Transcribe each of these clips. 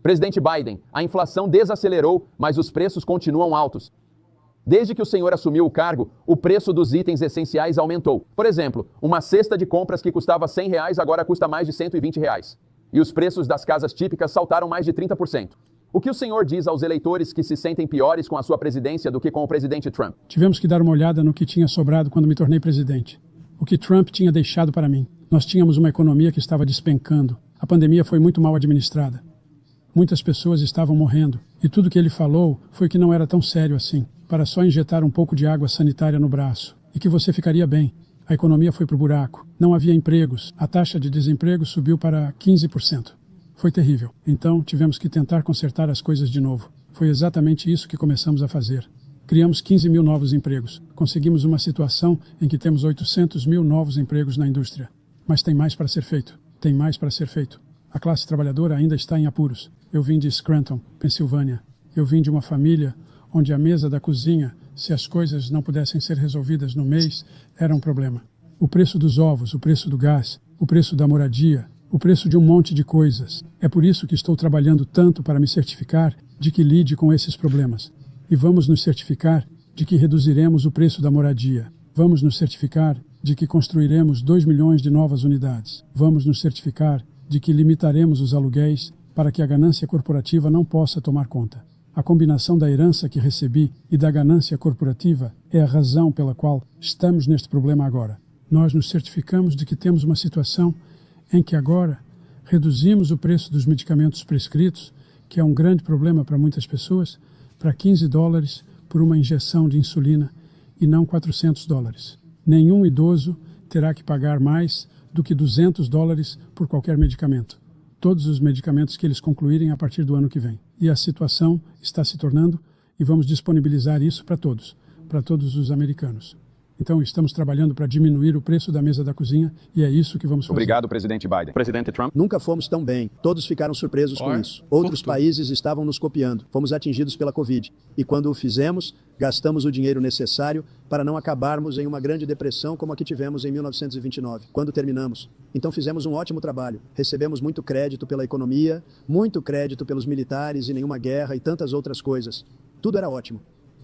Presidente Biden, a inflação desacelerou, mas os preços continuam altos. Desde que o senhor assumiu o cargo, o preço dos itens essenciais aumentou. Por exemplo, uma cesta de compras que custava R$ 100 agora custa mais de R$ 120. E os preços das casas típicas saltaram mais de 30%. O que o senhor diz aos eleitores que se sentem piores com a sua presidência do que com o presidente Trump? Tivemos que dar uma olhada no que tinha sobrado quando me tornei presidente. O que Trump tinha deixado para mim. Nós tínhamos uma economia que estava despencando. A pandemia foi muito mal administrada. Muitas pessoas estavam morrendo. E tudo que ele falou foi que não era tão sério assim. Para só injetar um pouco de água sanitária no braço. E que você ficaria bem. A economia foi para o buraco. Não havia empregos. A taxa de desemprego subiu para 15%. Foi terrível. Então, tivemos que tentar consertar as coisas de novo. Foi exatamente isso que começamos a fazer. Criamos 15 mil novos empregos. Conseguimos uma situação em que temos 800 mil novos empregos na indústria. Mas tem mais para ser feito. Tem mais para ser feito. A classe trabalhadora ainda está em apuros. Eu vim de Scranton, Pensilvânia. Eu vim de uma família onde a mesa da cozinha, se as coisas não pudessem ser resolvidas no mês, era um problema. O preço dos ovos, o preço do gás, o preço da moradia, o preço de um monte de coisas. É por isso que estou trabalhando tanto para me certificar de que lide com esses problemas. E vamos nos certificar de que reduziremos o preço da moradia. Vamos nos certificar de que construiremos 2 milhões de novas unidades. Vamos nos certificar de que limitaremos os aluguéis para que a ganância corporativa não possa tomar conta. A combinação da herança que recebi e da ganância corporativa é a razão pela qual estamos neste problema agora. Nós nos certificamos de que temos uma situação em que agora reduzimos o preço dos medicamentos prescritos, que é um grande problema para muitas pessoas, para $15 por uma injeção de insulina e não $400. Nenhum idoso terá que pagar mais do que $200 por qualquer medicamento. Todos os medicamentos que eles concluírem a partir do ano que vem. E a situação está se tornando, e vamos disponibilizar isso para todos os americanos. Então, estamos trabalhando para diminuir o preço da mesa da cozinha e é isso que vamos fazer. Obrigado, presidente Biden. Presidente Trump? Nunca fomos tão bem. Todos ficaram surpresos com isso. Outros países estavam nos copiando. Fomos atingidos pela Covid. E quando o fizemos, gastamos o dinheiro necessário para não acabarmos em uma grande depressão como a que tivemos em 1929, quando terminamos. Então fizemos um ótimo trabalho. Recebemos muito crédito pela economia, muito crédito pelos militares e nenhuma guerra e tantas outras coisas. Tudo era ótimo.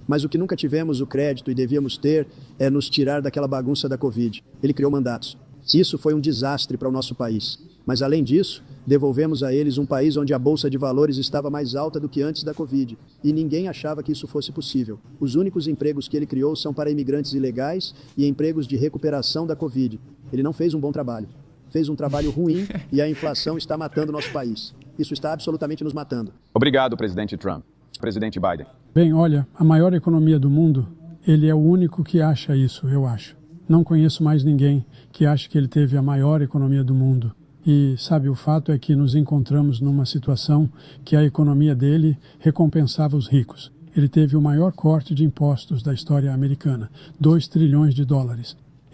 Mas o que nunca tivemos o crédito e devíamos ter é nos tirar daquela bagunça da Covid. Ele criou mandatos. Isso foi um desastre para o nosso país. Mas além disso, devolvemos a eles um país onde a bolsa de valores estava mais alta do que antes da Covid. E ninguém achava que isso fosse possível. Os únicos empregos que ele criou são para imigrantes ilegais e empregos de recuperação da Covid. Ele não fez um bom trabalho. Fez um trabalho ruim e a inflação está matando nosso país. Isso está absolutamente nos matando. Obrigado, presidente Trump. Presidente Biden. Bem, olha, a maior economia do mundo, ele é o único que acha isso, eu acho. Não conheço mais ninguém que ache que ele teve a maior economia do mundo. E, sabe, o fato é que nos encontramos numa situação que a economia dele recompensava os ricos. Ele teve o maior corte de impostos da história americana, $2 trilhões.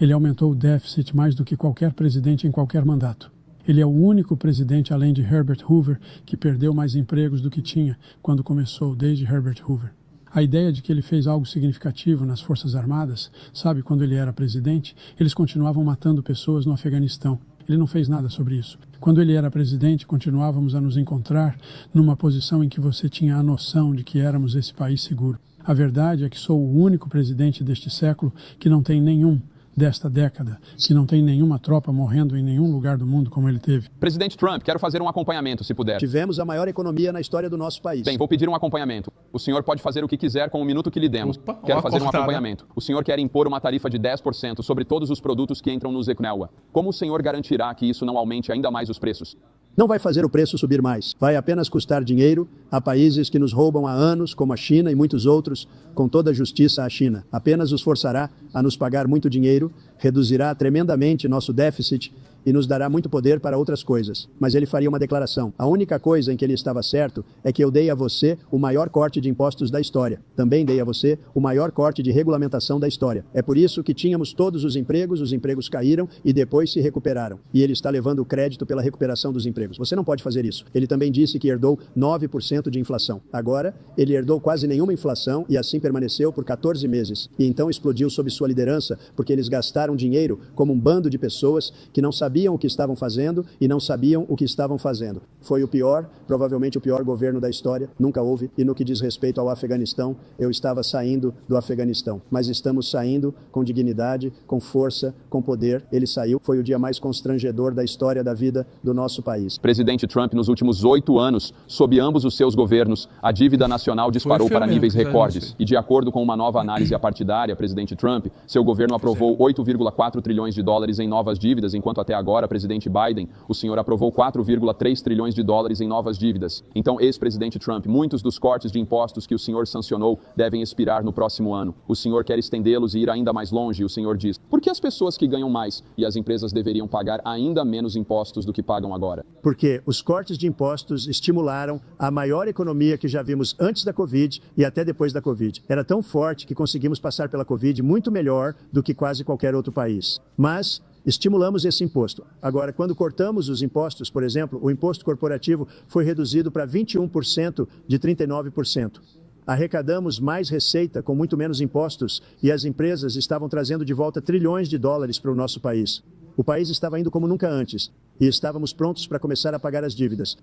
Ele aumentou o déficit mais do que qualquer presidente em qualquer mandato. Ele é o único presidente, além de Herbert Hoover, que perdeu mais empregos do que tinha quando começou, desde Herbert Hoover. A ideia de que ele fez algo significativo nas Forças Armadas, sabe, quando ele era presidente, eles continuavam matando pessoas no Afeganistão. Ele não fez nada sobre isso. Quando ele era presidente, continuávamos a nos encontrar numa posição em que você tinha a noção de que éramos esse país seguro. A verdade é que sou o único presidente deste século que não tem nenhum desta década, que não tem nenhuma tropa morrendo em nenhum lugar do mundo como ele teve. Presidente Trump, quero fazer um acompanhamento, se puder. Tivemos a maior economia na história do nosso país. Bem, vou pedir um acompanhamento. O senhor pode fazer o que quiser com o minuto que lhe demos. Quero fazer um acompanhamento. O senhor quer impor uma tarifa de 10% sobre todos os produtos que entram no Zecnewa. Como o senhor garantirá que isso não aumente ainda mais os preços? Não vai fazer o preço subir mais. Vai apenas custar dinheiro a países que nos roubam há anos, como a China e muitos outros, com toda a justiça à China. Apenas os forçará a nos pagar muito dinheiro, reduzirá tremendamente nosso déficit e nos dará muito poder para outras coisas. Mas ele faria uma declaração. A única coisa em que ele estava certo é que eu dei a você o maior corte de impostos da história. Também dei a você o maior corte de regulamentação da história. É por isso que tínhamos todos os empregos caíram e depois se recuperaram. E ele está levando o crédito pela recuperação dos empregos. Você não pode fazer isso. Ele também disse que herdou 9% de inflação. Agora, ele herdou quase nenhuma inflação e assim permaneceu por 14 meses. E então explodiu sob sua liderança porque eles gastaram gastaram dinheiro como um bando de pessoas que não sabiam o que estavam fazendo e não sabiam o que estavam fazendo. Foi o pior, provavelmente o pior governo da história, nunca houve. E no que diz respeito ao Afeganistão, eu estava saindo do Afeganistão. Mas estamos saindo com dignidade, com força, com poder. Ele saiu, foi o dia mais constrangedor da história da vida do nosso país. Presidente Trump, nos últimos 8 anos, sob ambos os seus governos, a dívida nacional disparou para níveis recordes. E de acordo com uma nova análise apartidária, presidente Trump, seu governo aprovou 8,4 trilhões de dólares em novas dívidas, enquanto até agora, presidente Biden, o senhor aprovou 4,3 trilhões de dólares em novas dívidas. Então, ex-presidente Trump, muitos dos cortes de impostos que o senhor sancionou devem expirar no próximo ano. O senhor quer estendê-los e ir ainda mais longe, e o senhor diz: por que as pessoas que ganham mais e as empresas deveriam pagar ainda menos impostos do que pagam agora? Porque os cortes de impostos estimularam a maior economia que já vimos antes da Covid e até depois da Covid. Era tão forte que conseguimos passar pela Covid muito melhor do que quase qualquer outro país. Mas estimulamos esse imposto. Agora, quando cortamos os impostos, por exemplo, o imposto corporativo foi reduzido para 21% de 39%. Arrecadamos mais receita com muito menos impostos e as empresas estavam trazendo de volta trilhões de dólares para o nosso país. O país estava indo como nunca antes e estávamos prontos para começar a pagar as dívidas.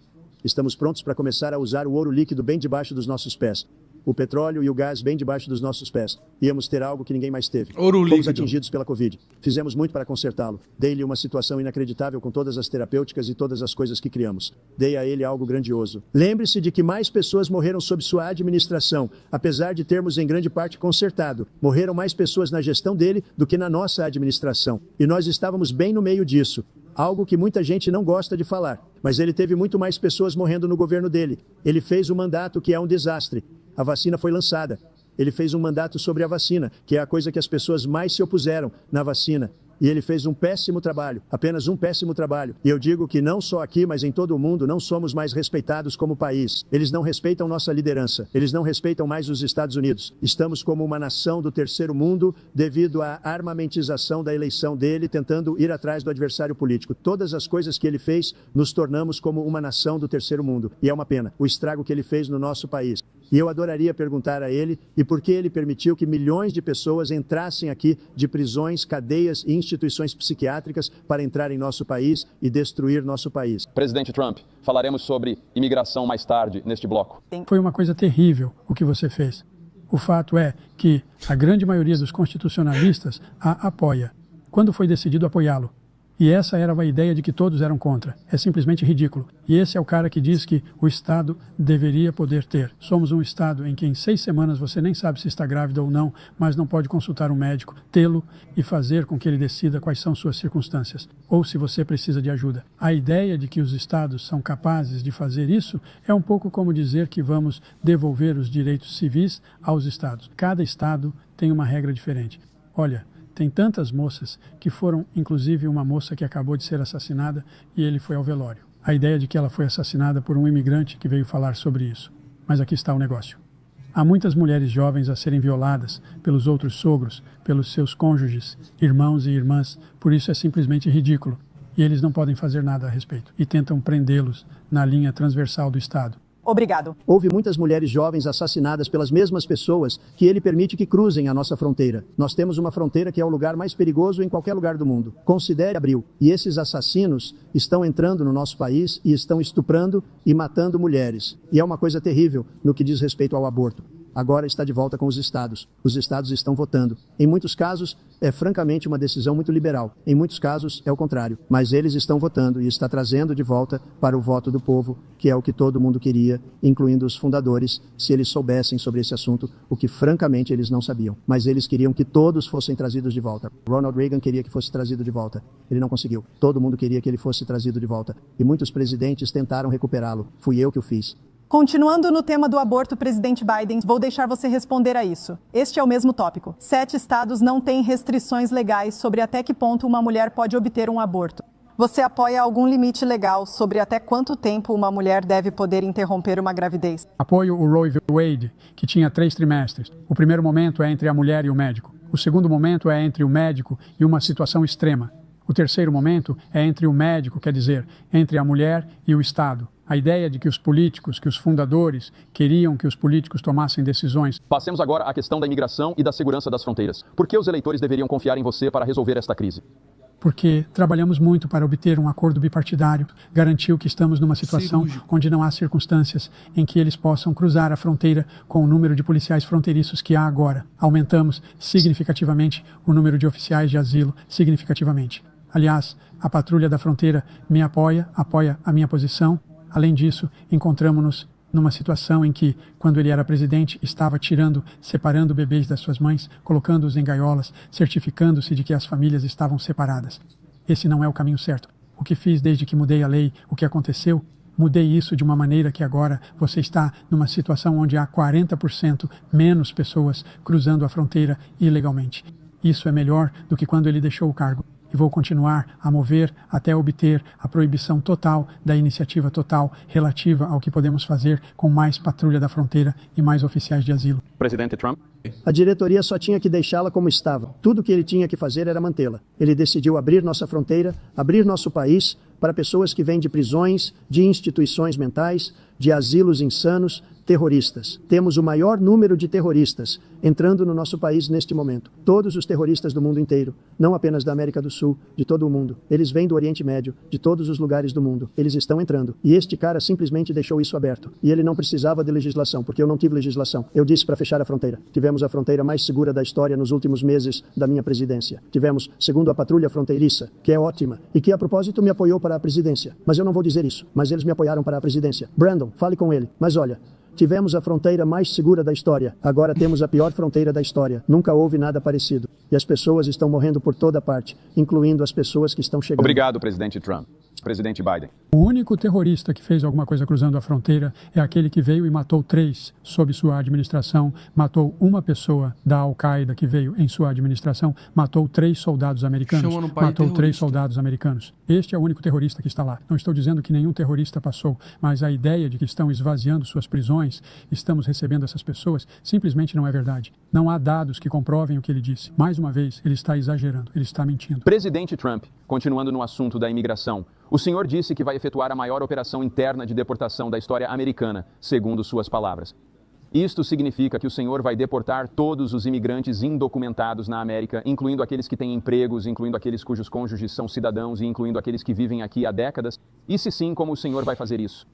Estamos prontos para começar a usar o ouro líquido bem debaixo dos nossos pés. O petróleo e o gás bem debaixo dos nossos pés. Íamos ter algo que ninguém mais teve. Fomos atingidos pela Covid. Fizemos muito para consertá-lo. Dei-lhe uma situação inacreditável com todas as terapêuticas e todas as coisas que criamos. Dei a ele algo grandioso. Lembre-se de que mais pessoas morreram sob sua administração, apesar de termos em grande parte consertado. Morreram mais pessoas na gestão dele do que na nossa administração. E nós estávamos bem no meio disso. Algo que muita gente não gosta de falar. Mas ele teve muito mais pessoas morrendo no governo dele. Ele fez um mandato que é um desastre. A vacina foi lançada. Ele fez um mandato sobre a vacina, que é a coisa que as pessoas mais se opuseram na vacina. E ele fez um péssimo trabalho, apenas um péssimo trabalho. E eu digo que não só aqui, mas em todo o mundo, não somos mais respeitados como país. Eles não respeitam nossa liderança. Eles não respeitam mais os Estados Unidos. Estamos como uma nação do terceiro mundo devido à armamentização da eleição dele, tentando ir atrás do adversário político. Todas as coisas que ele fez, nos tornamos como uma nação do terceiro mundo. E é uma pena, o estrago que ele fez no nosso país. E eu adoraria perguntar a ele e por que ele permitiu que milhões de pessoas entrassem aqui de prisões, cadeias e instituições psiquiátricas para entrar em nosso país e destruir nosso país. Presidente Trump, falaremos sobre imigração mais tarde neste bloco. Foi uma coisa terrível o que você fez. O fato é que a grande maioria dos constitucionalistas a apoia. Quando foi decidido apoiá-lo? E essa era a ideia de que todos eram contra. É simplesmente ridículo. E esse é o cara que diz que o Estado deveria poder ter. Somos um Estado em que em 6 semanas você nem sabe se está grávida ou não, mas não pode consultar um médico, tê-lo e fazer com que ele decida quais são suas circunstâncias, ou se você precisa de ajuda. A ideia de que os Estados são capazes de fazer isso é um pouco como dizer que vamos devolver os direitos civis aos Estados. Cada Estado tem uma regra diferente. Olha, tem tantas moças que foram, inclusive uma moça que acabou de ser assassinada e ele foi ao velório. A ideia de que ela foi assassinada por um imigrante que veio falar sobre isso. Mas aqui está o negócio. Há muitas mulheres jovens a serem violadas pelos outros sogros, pelos seus cônjuges, irmãos e irmãs, por isso é simplesmente ridículo. E eles não podem fazer nada a respeito e tentam prendê-los na linha transversal do Estado. Obrigado. Houve muitas mulheres jovens assassinadas pelas mesmas pessoas que ele permite que cruzem a nossa fronteira. Nós temos uma fronteira que é o lugar mais perigoso em qualquer lugar do mundo. Considere abril. E esses assassinos estão entrando no nosso país e estão estuprando e matando mulheres. E é uma coisa terrível no que diz respeito ao aborto. Agora está de volta com os estados. Os estados estão votando. Em muitos casos, é francamente uma decisão muito liberal. Em muitos casos, é o contrário. Mas eles estão votando e está trazendo de volta para o voto do povo, que é o que todo mundo queria, incluindo os fundadores, se eles soubessem sobre esse assunto, o que francamente eles não sabiam. Mas eles queriam que todos fossem trazidos de volta. Ronald Reagan queria que fosse trazido de volta. Ele não conseguiu. Todo mundo queria que ele fosse trazido de volta. E muitos presidentes tentaram recuperá-lo. Fui eu que o fiz. Continuando no tema do aborto, presidente Biden, vou deixar você responder a isso. Este é o mesmo tópico. 7 estados não têm restrições legais sobre até que ponto uma mulher pode obter um aborto. Você apoia algum limite legal sobre até quanto tempo uma mulher deve poder interromper uma gravidez? Apoio o Roe v. Wade, que tinha 3 trimestres. O primeiro momento é entre a mulher e o médico. O segundo momento é entre o médico e uma situação extrema. O terceiro momento é entre o médico, quer dizer, entre a mulher e o Estado. A ideia de que os políticos, que os fundadores, queriam que os políticos tomassem decisões. Passemos agora à questão da imigração e da segurança das fronteiras. Por que os eleitores deveriam confiar em você para resolver esta crise? Porque trabalhamos muito para obter um acordo bipartidário, garantiu que estamos numa situação onde não há circunstâncias em que eles possam cruzar a fronteira com o número de policiais fronteiriços que há agora. Aumentamos significativamente o número de oficiais de asilo, significativamente. Aliás, a patrulha da fronteira me apoia a minha posição. Além disso, encontramos-nos numa situação em que, quando ele era presidente, estava separando bebês das suas mães, colocando-os em gaiolas, certificando-se de que as famílias estavam separadas. Esse não é o caminho certo. O que fiz desde que mudei a lei, o que aconteceu, mudei isso de uma maneira que agora você está numa situação onde há 40% menos pessoas cruzando a fronteira ilegalmente. Isso é melhor do que quando ele deixou o cargo. E vou continuar a mover até obter a proibição total da iniciativa total relativa ao que podemos fazer com mais patrulha da fronteira e mais oficiais de asilo. Presidente Trump? A diretoria só tinha que deixá-la como estava. Tudo o que ele tinha que fazer era mantê-la. Ele decidiu abrir nossa fronteira, abrir nosso país para pessoas que vêm de prisões, de instituições mentais, de asilos insanos, terroristas. Temos o maior número de terroristas entrando no nosso país neste momento. Todos os terroristas do mundo inteiro, não apenas da América do Sul, de todo o mundo. Eles vêm do Oriente Médio, de todos os lugares do mundo. Eles estão entrando. E este cara simplesmente deixou isso aberto. E ele não precisava de legislação, porque eu não tive legislação. Eu disse para fechar a fronteira. Tivemos a fronteira mais segura da história nos últimos meses da minha presidência. Tivemos, segundo a patrulha fronteiriça, que é ótima, e que a propósito me apoiou para a presidência. Mas eu não vou dizer isso. Mas eles me apoiaram para a presidência. Brandon, fale com ele. Mas olha, tivemos a fronteira mais segura da história. Agora temos a pior fronteira da história. Nunca houve nada parecido. E as pessoas estão morrendo por toda parte, incluindo as pessoas que estão chegando. Obrigado, presidente Trump. Presidente Biden. O único terrorista que fez alguma coisa cruzando a fronteira é aquele que veio e matou 3 sob sua administração, matou uma pessoa da Al-Qaeda que veio em sua administração, matou 3 soldados americanos, matou 3 soldados americanos. Este é o único terrorista que está lá. Não estou dizendo que nenhum terrorista passou, mas a ideia de que estão esvaziando suas prisões, estamos recebendo essas pessoas, simplesmente não é verdade. Não há dados que comprovem o que ele disse. Mais uma vez, ele está exagerando, ele está mentindo. Presidente Trump, continuando no assunto da imigração, o senhor disse que vai efetuar a maior operação interna de deportação da história americana, segundo suas palavras. Isto significa que o senhor vai deportar todos os imigrantes indocumentados na América, incluindo aqueles que têm empregos, incluindo aqueles cujos cônjuges são cidadãos e incluindo aqueles que vivem aqui há décadas? E se sim, como o senhor vai fazer isso?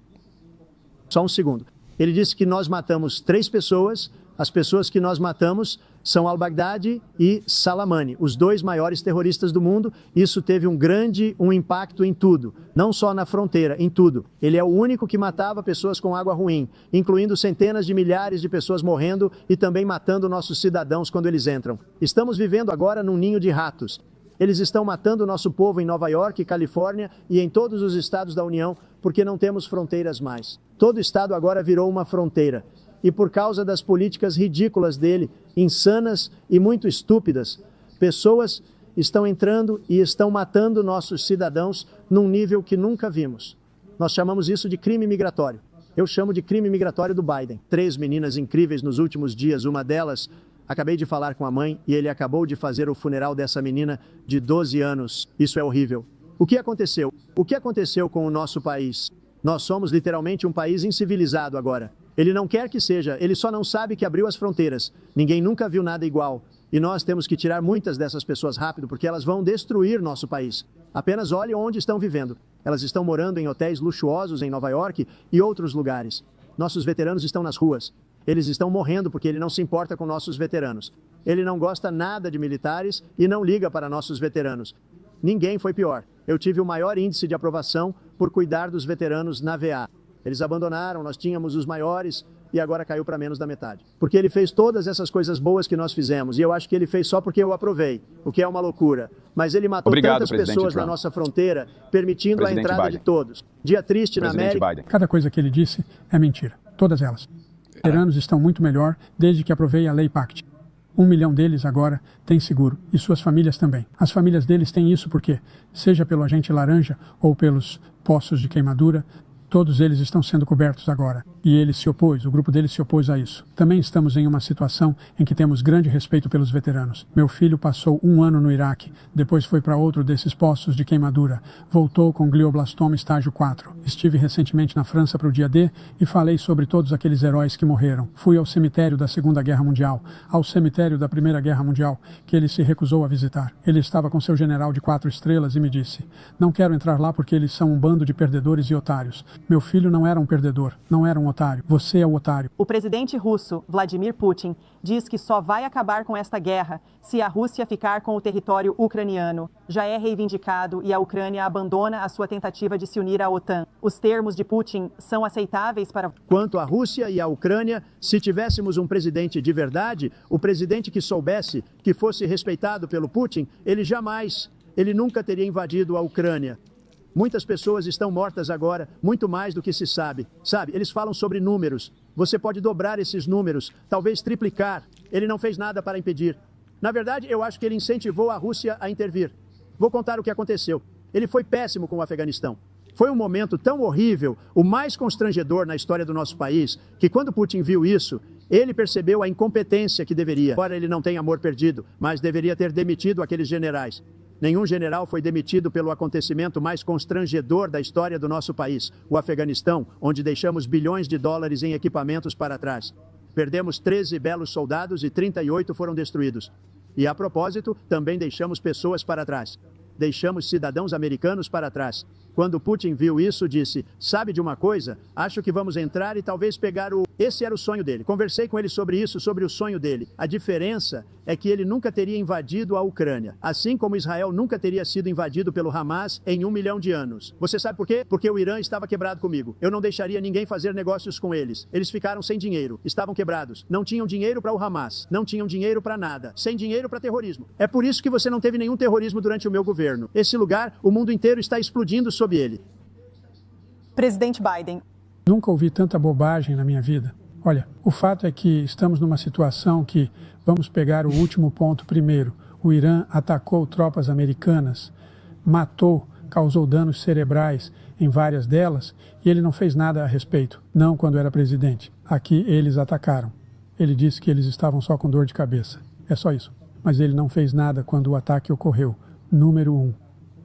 Só um segundo. Ele disse que nós matamos 3 pessoas. As pessoas que nós matamos são al-Baghdadi e Salamani, os 2 maiores terroristas do mundo. Isso teve um impacto em tudo, não só na fronteira, em tudo. Ele é o único que matava pessoas com água ruim, incluindo centenas de milhares de pessoas morrendo e também matando nossos cidadãos quando eles entram. Estamos vivendo agora num ninho de ratos. Eles estão matando o nosso povo em Nova York, Califórnia e em todos os estados da União, porque não temos fronteiras mais. Todo estado agora virou uma fronteira. E por causa das políticas ridículas dele, insanas e muito estúpidas, pessoas estão entrando e estão matando nossos cidadãos num nível que nunca vimos. Nós chamamos isso de crime migratório. Eu chamo de crime migratório do Biden. 3 meninas incríveis nos últimos dias, uma delas, acabei de falar com a mãe e ele acabou de fazer o funeral dessa menina de 12 anos. Isso é horrível. O que aconteceu? O que aconteceu com o nosso país? Nós somos literalmente um país incivilizado agora. Ele não quer que seja, ele só não sabe que abriu as fronteiras. Ninguém nunca viu nada igual. E nós temos que tirar muitas dessas pessoas rápido, porque elas vão destruir nosso país. Apenas olhe onde estão vivendo. Elas estão morando em hotéis luxuosos em Nova York e outros lugares. Nossos veteranos estão nas ruas. Eles estão morrendo porque ele não se importa com nossos veteranos. Ele não gosta nada de militares e não liga para nossos veteranos. Ninguém foi pior. Eu tive o maior índice de aprovação por cuidar dos veteranos na VA. Eles abandonaram, nós tínhamos os maiores e agora caiu para menos da metade. Porque ele fez todas essas coisas boas que nós fizemos e eu acho que ele fez só porque eu aprovei, o que é uma loucura. Mas ele matou tantas pessoas na nossa fronteira, permitindo a entrada de todos. Dia triste na América. Cada coisa que ele disse é mentira, todas elas. Os veteranos estão muito melhor desde que aprovei a Lei PACT. 1 milhão deles agora têm seguro, e suas famílias também. As famílias deles têm isso porque, seja pelo agente laranja ou pelos poços de queimadura, Todos eles estão sendo cobertos agora. E ele se opôs, o grupo dele se opôs a isso. Também estamos em uma situação em que temos grande respeito pelos veteranos. Meu filho passou 1 ano no Iraque, depois foi para outro desses postos de queimadura. Voltou com glioblastoma estágio 4. Estive recentemente na França para o dia D e falei sobre todos aqueles heróis que morreram. Fui ao cemitério da Segunda Guerra Mundial, ao cemitério da Primeira Guerra Mundial, que ele se recusou a visitar. Ele estava com seu general de 4 estrelas e me disse: "Não quero entrar lá porque eles são um bando de perdedores e otários." Meu filho não era um perdedor, não era um otário. Você é o otário. O presidente russo, Vladimir Putin, diz que só vai acabar com esta guerra se a Rússia ficar com o território ucraniano. Já é reivindicado e a Ucrânia abandona a sua tentativa de se unir à OTAN. Os termos de Putin são aceitáveis para... Quanto à Rússia e à Ucrânia, se tivéssemos um presidente de verdade, o presidente que soubesse, que fosse respeitado pelo Putin, ele nunca teria invadido a Ucrânia. Muitas pessoas estão mortas agora, muito mais do que se sabe. Sabe, eles falam sobre números. Você pode dobrar esses números, talvez triplicar. Ele não fez nada para impedir. Na verdade, eu acho que ele incentivou a Rússia a intervir. Vou contar o que aconteceu. Ele foi péssimo com o Afeganistão. Foi um momento tão horrível, o mais constrangedor na história do nosso país, que quando Putin viu isso, ele percebeu a incompetência que deveria. Embora ele não tenha amor perdido, mas deveria ter demitido aqueles generais. Nenhum general foi demitido pelo acontecimento mais constrangedor da história do nosso país, o Afeganistão, onde deixamos bilhões de dólares em equipamentos para trás. Perdemos 13 belos soldados e 38 foram destruídos. E, a propósito, também deixamos pessoas para trás. Deixamos cidadãos americanos para trás. Quando Putin viu isso, disse: "Sabe de uma coisa? Acho que vamos entrar e talvez pegar o..." Esse era o sonho dele. Conversei com ele sobre isso, sobre o sonho dele. A diferença é que ele nunca teria invadido a Ucrânia, assim como Israel nunca teria sido invadido pelo Hamas em 1 milhão de anos. Você sabe por quê? Porque o Irã estava quebrado comigo. Eu não deixaria ninguém fazer negócios com eles. Eles ficaram sem dinheiro, estavam quebrados. Não tinham dinheiro para o Hamas, não tinham dinheiro para nada, sem dinheiro para terrorismo. É por isso que você não teve nenhum terrorismo durante o meu governo. Esse lugar, o mundo inteiro está explodindo sob ele. Presidente Biden. Nunca ouvi tanta bobagem na minha vida. Olha, o fato é que estamos numa situação que, vamos pegar o último ponto primeiro, o Irã atacou tropas americanas, matou, causou danos cerebrais em várias delas e ele não fez nada a respeito, não quando era presidente. Aqui eles atacaram. Ele disse que eles estavam só com dor de cabeça. É só isso. Mas ele não fez nada quando o ataque ocorreu. Número 1.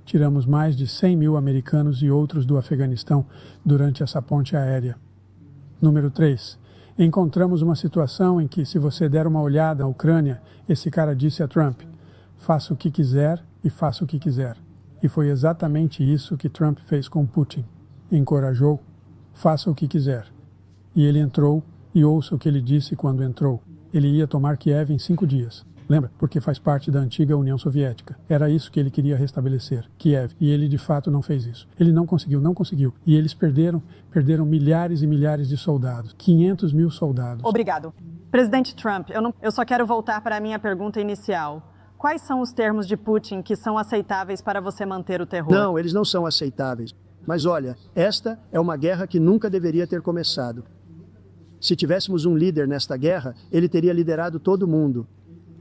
Tiramos mais de 100 mil americanos e outros do Afeganistão durante essa ponte aérea. Número 3. Encontramos uma situação em que, se você der uma olhada na Ucrânia, esse cara disse a Trump: "Faça o que quiser e faça o que quiser." E foi exatamente isso que Trump fez com Putin. Encorajou: "Faça o que quiser." E ele entrou, e ouça o que ele disse quando entrou. Ele ia tomar Kiev em 5 dias. Lembra? Porque faz parte da antiga União Soviética. Era isso que ele queria restabelecer, Kiev. E ele, de fato, não fez isso. Ele não conseguiu. E eles perderam milhares e milhares de soldados. 500 mil soldados. Obrigado. Presidente Trump, eu só quero voltar para a minha pergunta inicial. Quais são os termos de Putin que são aceitáveis para você manter o terror? Não, eles não são aceitáveis. Mas olha, esta é uma guerra que nunca deveria ter começado. Se tivéssemos um líder nesta guerra, ele teria liderado todo mundo.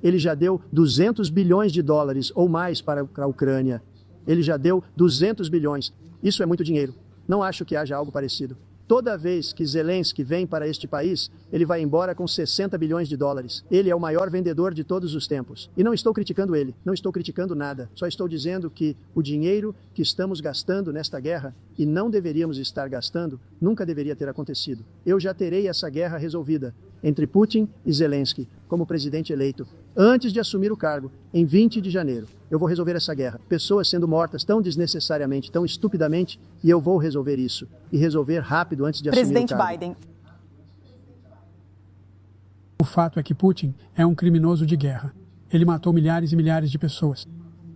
Ele já deu 200 bilhões de dólares ou mais para a Ucrânia. Ele já deu 200 bilhões. Isso é muito dinheiro. Não acho que haja algo parecido. Toda vez que Zelensky vem para este país, ele vai embora com 60 bilhões de dólares. Ele é o maior vendedor de todos os tempos. E não estou criticando ele, não estou criticando nada. Só estou dizendo que o dinheiro que estamos gastando nesta guerra, e não deveríamos estar gastando, nunca deveria ter acontecido. Eu já terei essa guerra resolvida entre Putin e Zelensky, como presidente eleito, antes de assumir o cargo, em 20 de janeiro. Eu vou resolver essa guerra. Pessoas sendo mortas tão desnecessariamente, tão estupidamente, e eu vou resolver isso. E resolver rápido antes de assumir o cargo. Presidente Biden. O fato é que Putin é um criminoso de guerra. Ele matou milhares e milhares de pessoas.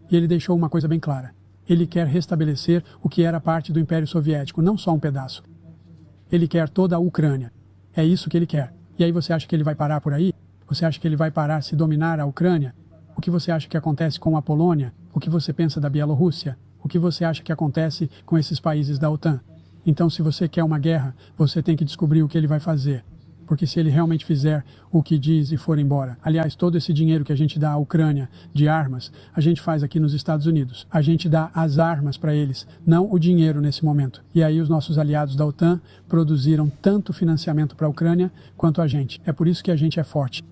E ele deixou uma coisa bem clara. Ele quer restabelecer o que era parte do Império Soviético, não só um pedaço. Ele quer toda a Ucrânia. É isso que ele quer. E aí você acha que ele vai parar por aí? Você acha que ele vai parar se dominar a Ucrânia? O que você acha que acontece com a Polônia? O que você pensa da Bielorrússia? O que você acha que acontece com esses países da OTAN? Então, se você quer uma guerra, você tem que descobrir o que ele vai fazer. Porque se ele realmente fizer o que diz e for embora, aliás, todo esse dinheiro que a gente dá à Ucrânia de armas, a gente faz aqui nos Estados Unidos. A gente dá as armas para eles, não o dinheiro nesse momento. E aí os nossos aliados da OTAN produziram tanto financiamento para a Ucrânia quanto a gente. É por isso que a gente é forte.